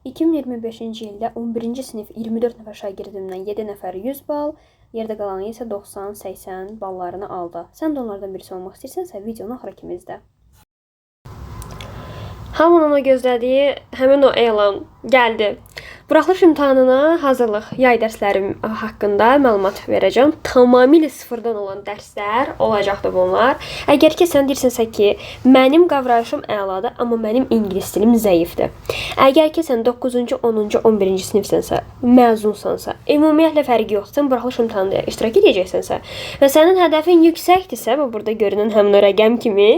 2025-ci ildə 11-ci sinif 24 nəfər şagirdimdən 7 nəfər 100 bal, yerdə qalanı isə 90-80 ballarını aldı. Sən də onlardan birisi olmaq istəyirsənsə, videonu axıra kimi izlə. Hamının o gözlədiyi həmin o elan gəldi. Buraxılış imtahanına hazırlıq, yay dərslərim haqqında məlumat verəcəm. Tamamilə sıfırdan olan dərslər olacaqdır bunlar. Əgər ki, sən deyirsənsə ki, mənim qavrayışım əladır, amma mənim ingilis dilim zəifdir. Əgər ki, sən 9-cu, 10-cu, 11-ci sinifsənsə, məzunsansa, ümumiyyətlə fərqi yoxdur, sən buraxılış imtahanında iştirak edəcəksənsə və sənin hədəfin yüksəkdirsə, və burada görünən həmin o rəqəm kimi,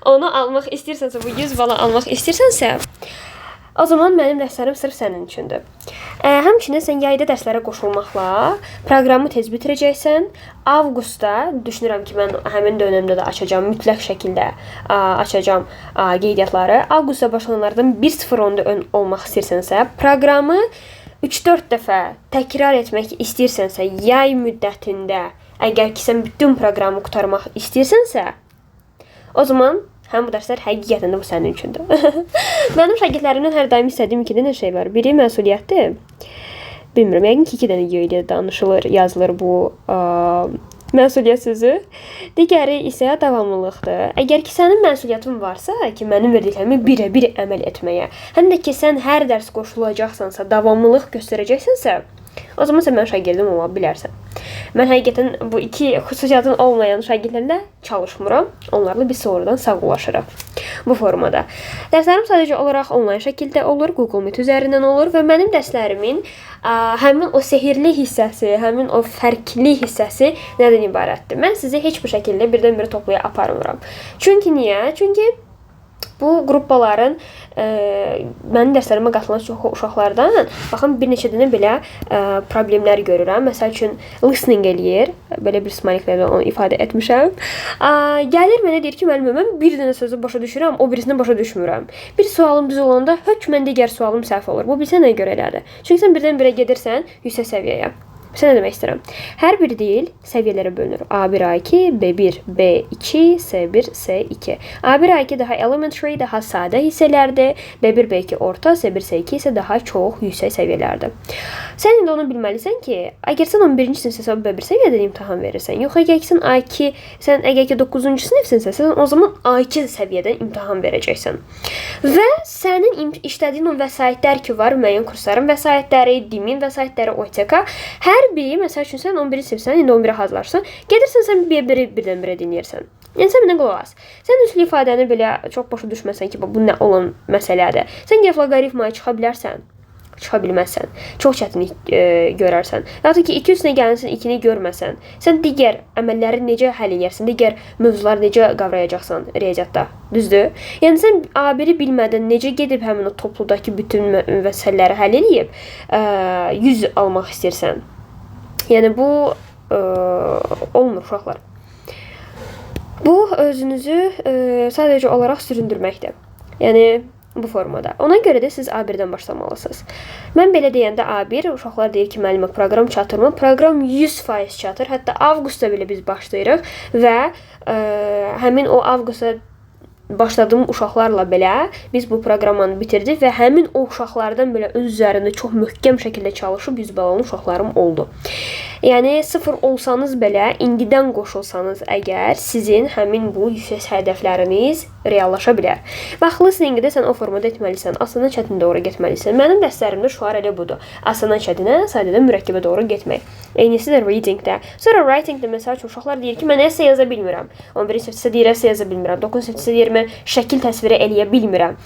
onu almaq istəyirsənsə, bu 100 bala almaq istəyirsənsə, o zaman mənim dərslərim sırf sənin üçündür. Həmçinin sən yayda dərslərə qoşulmaqla proqramı tez bitirəcəksən. Avqustda düşünürəm ki, mən həmin dönəmdə də açacağam, mütləq şəkildə açacağam qeydiyyatları. Avqustda başlananlardan 1-0 onda ön olmaq istəyirsənsə, proqramı 3-4 dəfə təkrar etmək istəyirsənsə, yay müddətində, əgər ki, sən bütün proqramı qurtarmaq istəyirsənsə, o zaman həm bu dərslər həqiqətən də bu sənin üçündür. Mənim şagirdlərimdən hər daim istədiyim 2 dənə şey var. Biri məsuliyyətdir. Bilmirəm, yəqin ki, 2 dənə ilə danışılır, yazılır bu məsuliyyət sözü. Digəri isə davamlılıqdır. Əgər ki, sənin məsuliyyətin varsa ki, mənim verdiklərimi birə-bir əməl etməyə, həm də ki, sən hər dərs qoşulacaqsansa, davamlılıq göstərəcəksənsə, o zaman sən mənim şagirdim ola bilərsən. Mən həqiqətən bu 2 xüsusiyyətin olmayan şagirdlərlə çalışmıram. Onlarla biz sonradan sağollaşırıq bu formada. Dərslərim sadəcə olaraq onlayn şəkildə olur, Google Meet üzərindən olur və mənim dərslərimin həmin o sehirli hissəsi, həmin o fərqli hissəsi nədən ibarətdir? Mən sizi heç bir şəkildə birdən-birə toplaya aparmıram. Çünki niyə? Çünki bu qruppaların mənim dərslərimə qatılan çox uşaqlardan baxın bir neçə dənə belə problemlər görürəm. Məsəl üçün listening eləyir. Belə bir smayliklərlə onu ifadə etmişəm. Gəlir mənə deyir ki, müəllimə, mən bir dənə sözü başa düşürəm, o birisini başa düşmürəm. Bir sualım düz olanda hökmən digər sualım səhv olur. Bu bilsə nəyə görə elədir? Çünki sən birdən-birə gedirsən yüksək səviyyəyə. Sən nə demək istəyirəm? Hər bir dil səviyyələrə bölünür. A1, A2, B1, B2, C1, C2. A1, A2 daha elementary, daha sadə hissələrdir. B1, B2 orta, C1, C2 isə daha çox yüksək səviyyələrdir. Sən indi onu bilməlisən ki, əgər sən 11-ci sinifsənsə B1 səviyyədən imtahan verirsən, yox əgər ki, əgər ki 9-cu sinifsənsə, sən o zaman A2 səviyyədən imtahan verəcəksən. Və sənin işlədiyin o vəsaitlər ki var, müəyyən kursların vəsaitləri, DİM-in vəsaitləri, OTK, hər biri, məsəl üçün sən 11-ci sinifsən, indi 11-ə hazırlaşırsan, gedirsən sən B1-i birdən-birə dinləyirsən. Yəni sən mənə qulaq as. Sən üslü ifadəni belə çox başa düşməsən ki, bu nə olan məsələdir. Sən gəlib loqaritmaya çıxa bilərsən, çıxa bilməzsən. Çox çətinlik görərsən. Yaxud ki, 2 üstünə gələnsən, 2-ni görməsən. Sən digər əməlləri necə həll edərsən, digər mövzuları necə qavrayacaqsan riyaziyyatda. Düzdür? Yəni sən A1-i bilmədən necə gedib həmin o topludakı bütün məsələləri həll edib 100 almaq istəyirsən. Yəni bu olmur uşaqlar. Bu özünüzü sadəcə olaraq süründürməkdir. Yəni bu formada. Ona görə də siz A1-dən başlamalısınız. Mən belə deyəndə A1, uşaqlar deyir ki, müəllimə proqram çatırmı? Proqram 100% çatır. Hətta avqustda belə biz başlayırıq və həmin o avqustda başladığım uşaqlarla belə biz bu proqramını bitirdik və həmin o uşaqlardan belə öz üzərində çox möhkəm şəkildə çalışıb 100 bal alan uşaqlarım oldu. Yəni 0 olsanız belə, indidən qoşulsanız əgər sizin həmin bu yüksək hədəfləriniz reallaşa bilər. Bax, listeningdə sən o formada etməlisən, asandan çətinə doğru getməlisən. Mənim dərslərimdə şüar elə budur. Asandan çətinə, sadədən mürəkkəbə doğru getmək. Eynisi də readingdə. Sonra writingdə məsəl üçün uşaqlar deyir ki, mən essay yaza bilmirəm. 11-ci sinifdə deyir essay yaza bilmirəm. 9-cu sinifdə deyir mən şəkil təsviri eləyə bilmirəm.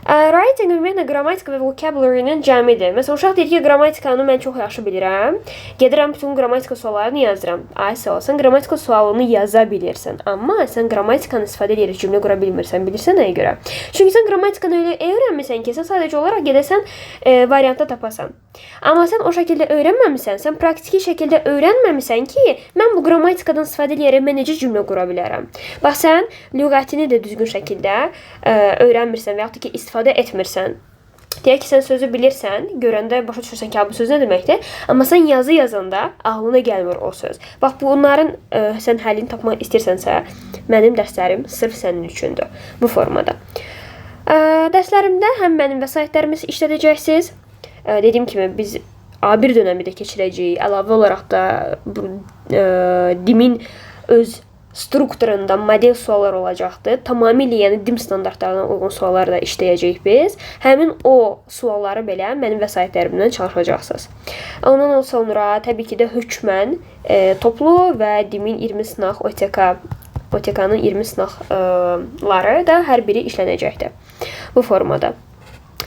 Writing ümumiyyətlə qrammatika və vocabulary-nin cəmidir. Məsələn, uşaq deyir ki, qrammatikanı mən çox yaxşı bilirəm. Gedirəm bütün qrammatika suallarını yazıram. Ay sağ ol, sən qrammatika sualını yaza bilirsən. Amma sən qrammatikanı istifadə edərək cümlə qura bilmirsən. Bilirsən nəyə görə? Çünki sən qrammatikanı elə öyrənmirsən ki, sən sadəcə olaraq gedəsən variantda tapasan. Amma sən o şəkildə öyrənməmisən, sən praktiki şəkildə öyrənməmisən ki, mən bu qrammatikadan istifadə edərək mən necə cümlə qura bilərəm. Bax, sən lüğətini də düzgün şəkildə öyrənmirsən və yaxud ki, istifadə etmirsən. Deyək ki, sən sözü bilirsən, görəndə başa düşürsən ki, bu söz nə deməkdir? Amma sən yazı yazanda ağlına gəlmir o söz. Bax, bunların sən həllini tapmaq istəyirsənsə, mənim dərslərim sırf sənin üçündür bu formada. Dərslərimdə həm mənim vəsaitlərimi işlədəcəksiniz. Dediyim kimi biz A1 dönəmi də keçirəcəyik. Əlavə olaraq da DİM-in öz strukturunda model suallar olacaqdır. Tamamilə yəni DİM standartlarına uyğun suallar da işləyəcəyik biz. Həmin o sualları belə mənim vəsaitlərimdən çalışacaqsınız. Ondan sonra təbii ki də hökmən toplu və DİM-in 20 sınaq OTK-nın 20 sınaqları da hər biri işlənəcəkdir bu formada.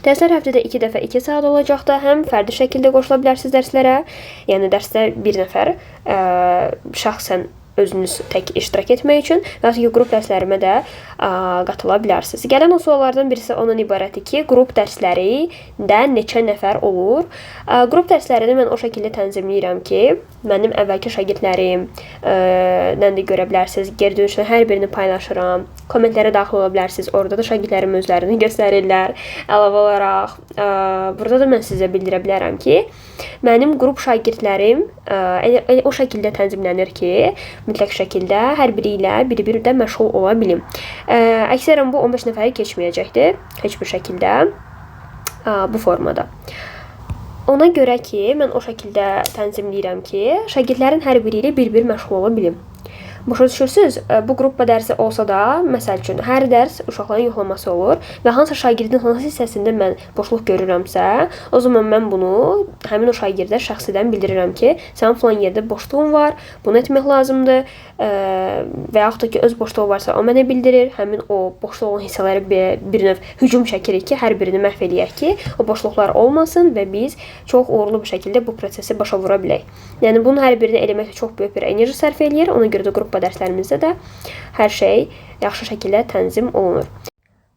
Dərslər həftədə 2 dəfə 2 saat olacaqdır. Həm fərdi şəkildə qoşula bilərsiniz dərslərə. Yəni dərsdə bir nəfər şəxsən özünüz tək iştirak etmək üçün və ya qrup dərslərimə də qatıla bilərsiniz. Gələn o suallardan birisi ondan ibarətdir ki, qrup dərsləri də neçə nəfər olur? Qrup dərslərini mən o şəkildə tənzimləyirəm ki, mənim əvvəlki şagirdlərimdən də görə bilərsiniz. Geri dönüşlə hər birini paylaşıram. Kommentlərə daxil ola bilərsiniz. Orada da şagirdlərim özlərini göstərirlər. Əlavə olaraq burada da mən sizə bildirə bilərəm ki, mənim qrup şagirdlərim o şəkildə tənzimlənir ki, mütləq şəkildə hər biri ilə bir-bir də məşğul ola bilim. Əksərən bu 15 nəfəri keçməyəcəkdir heç bir şəkildə bu formada. Ona görə ki, mən o şəkildə tənzimləyirəm ki, şagirdlərin hər biri ilə bir-bir məşğul ola bilim. Başa düşürsünüz? Bu qruppa dərsi olsa da, məsəl üçün, hər dərs uşaqların yoxlaması olur və hansı şagirdin hansı hissəsində mən boşluq görürəmsə, o zaman mən bunu həmin o şagirdə şəxsidən bildirirəm ki, sənin falan yerdə boşluğun var, bunu etmək lazımdır və yaxud da ki, öz boşluğu varsa o mənə bildirir. Həmin o boşluq olan hissələri bir növ hücum çəkirik ki, hər birini məhv eləyək ki, o boşluqlar olmasın və biz çox uğurlu bir şəkildə bu prosesi başa vura bilək. Yəni, bunun hər birini eləməklə çox böyük bir enerji sərf eləyir. Ona görə də qrup dərslərimizdə də hər şey yaxşı şəkildə tənzim olunur.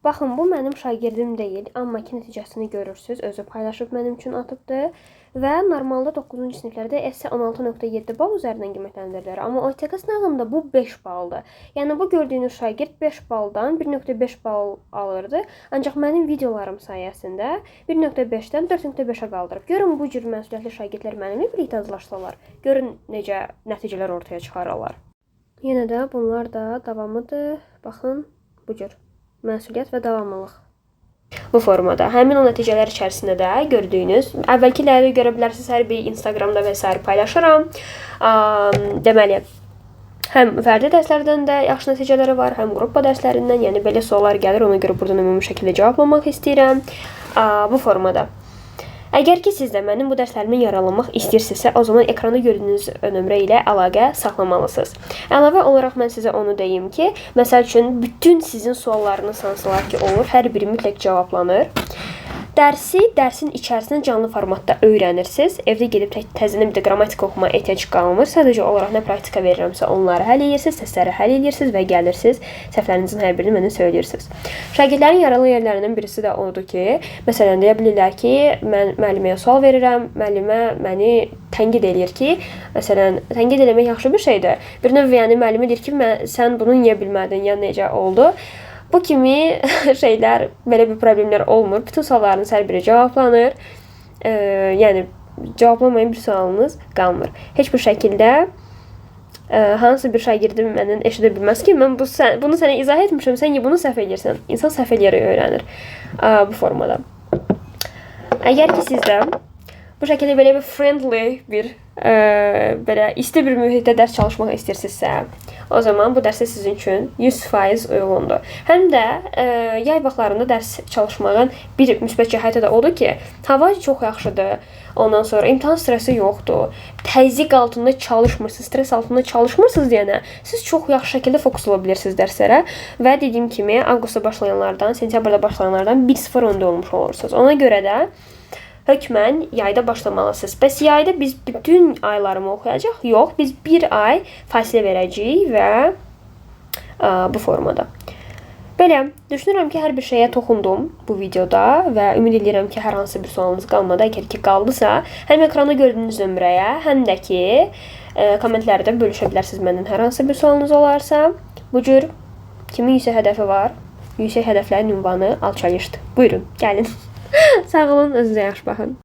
Baxın, bu mənim şagirdim deyil, amma ki, nəticəsini görürsünüz, özü paylaşıb mənim üçün atıbdır və normalda 9-cu siniflərdə esse 16.7 bal üzərindən qiymətləndirilir, amma OTK sınavında bu 5 baldır. Yəni, bu gördüyünüz şagird 5 baldan 1.5 bal alırdı, ancaq mənim videolarım sayəsində 1.5-dən 4.5-ə qaldırıb. Görün, bu cür məsuliyyətli şagirdlər mənimlə birlikdə hazırlaşsalar, görün necə nəticələr ortaya çıxararlar. Yenə də bunlar da davamıdır. Baxın, bu cür məsuliyyət və davamlılıq. Bu formada. Həmin o nəticələr içərisində də gördüyünüz, əvvəlkiləri görə bilərsiniz, hər biri Instagramda və s. paylaşıram. Deməli, həm fərdi dərslərdən də yaxşı nəticələri var, həm qruppa dərslərindən, yəni belə suallar gəlir, ona görə buradan ümumi şəkildə cavablamaq istəyirəm. Bu formada. Əgər ki, siz də mənim bu dərslərimə yararlanmaq istəyirsinizsə, o zaman ekranda gördüyünüz nömrə ilə əlaqə saxlamalısınız. Əlavə olaraq mən sizə onu deyim ki, məsəl üçün, bütün sizin suallarınız hansılar ki olur, hər biri mütləq cavablanır. Dərsin içərisində canlı formatda öyrənirsiniz. Evdə gedib təzədən bir də qrammatika oxumaya ehtiyac qalmır. Sadəcə olaraq nə praktika verirəmsə onları həll edirsiniz, testləri həll edirsiniz və gəlirsiniz. Səhvlərinizin hər birini mənə söyləyirsiniz. Şagirdlərin yaralı yerlərindən birisi də odur ki, məsələn, deyə bilirlər ki, mən müəlliməyə sual verirəm, müəllimə məni tənqid eləyir ki, məsələn, tənqid eləmək yaxşı bir şeydir. Bir növ yəni müəllimə deyir ki, sən bunu niyə bilmədin, ya necə oldu? Bu kimi şeylər, belə bir problemlər olmur. Bütün suallarınız hər biri cavablanır. Yəni, cavablamayan bir sualınız qalmır. Heç bir şəkildə hansı bir şagirdim məndən eşidə bilməz ki, mən bunu sənə izah etmişəm, sən bunu səhv edirsən. İnsan səhv eləyərək öyrənir bu formada. Əgər ki, siz də bu şəkildə belə bir friendly bir, belə isti bir mühitdə dərs çalışmaq istəyirsinizsə, o zaman bu dərs sizin üçün 100% uyğundur. Həm də yay vaxtlarında dərs çalışmağın bir müsbət cəhəti də odur ki, hava çox yaxşıdır. Ondan sonra imtahan stresi yoxdur. Təzyiq altında çalışmırsınız, stres altında çalışmırsınız deyənə, siz çox yaxşı şəkildə fokus ola bilirsiniz dərslərə və dediyim kimi, avqustda başlayanlardan, sentyabrda başlayanlardan 1-0 öndə olmuş olursunuz. Ona görə də hökmən yayda başlamalısınız. Bəs yayda biz bütün aylarımı oxuyacaq? Yox, biz bir ay fasilə verəcəyik və bu formada. Belə, düşünürəm ki, hər bir şeyə toxundum bu videoda və ümid edirəm ki, hər hansı bir sualınız qalmadı. Əgər ki, qaldısa, həm ekranda gördüyünüz nömrəyə, həm də ki, kommentlərdə bölüşə bilərsiniz məndən hər hansı bir sualınız olarsa. Bu cür kimin yüksək hədəfi var? Yüksək hədəflərin ünvanı alçalışdır. Buyurun, gəlin. Sağ olun, özünüzə yaxşı baxın.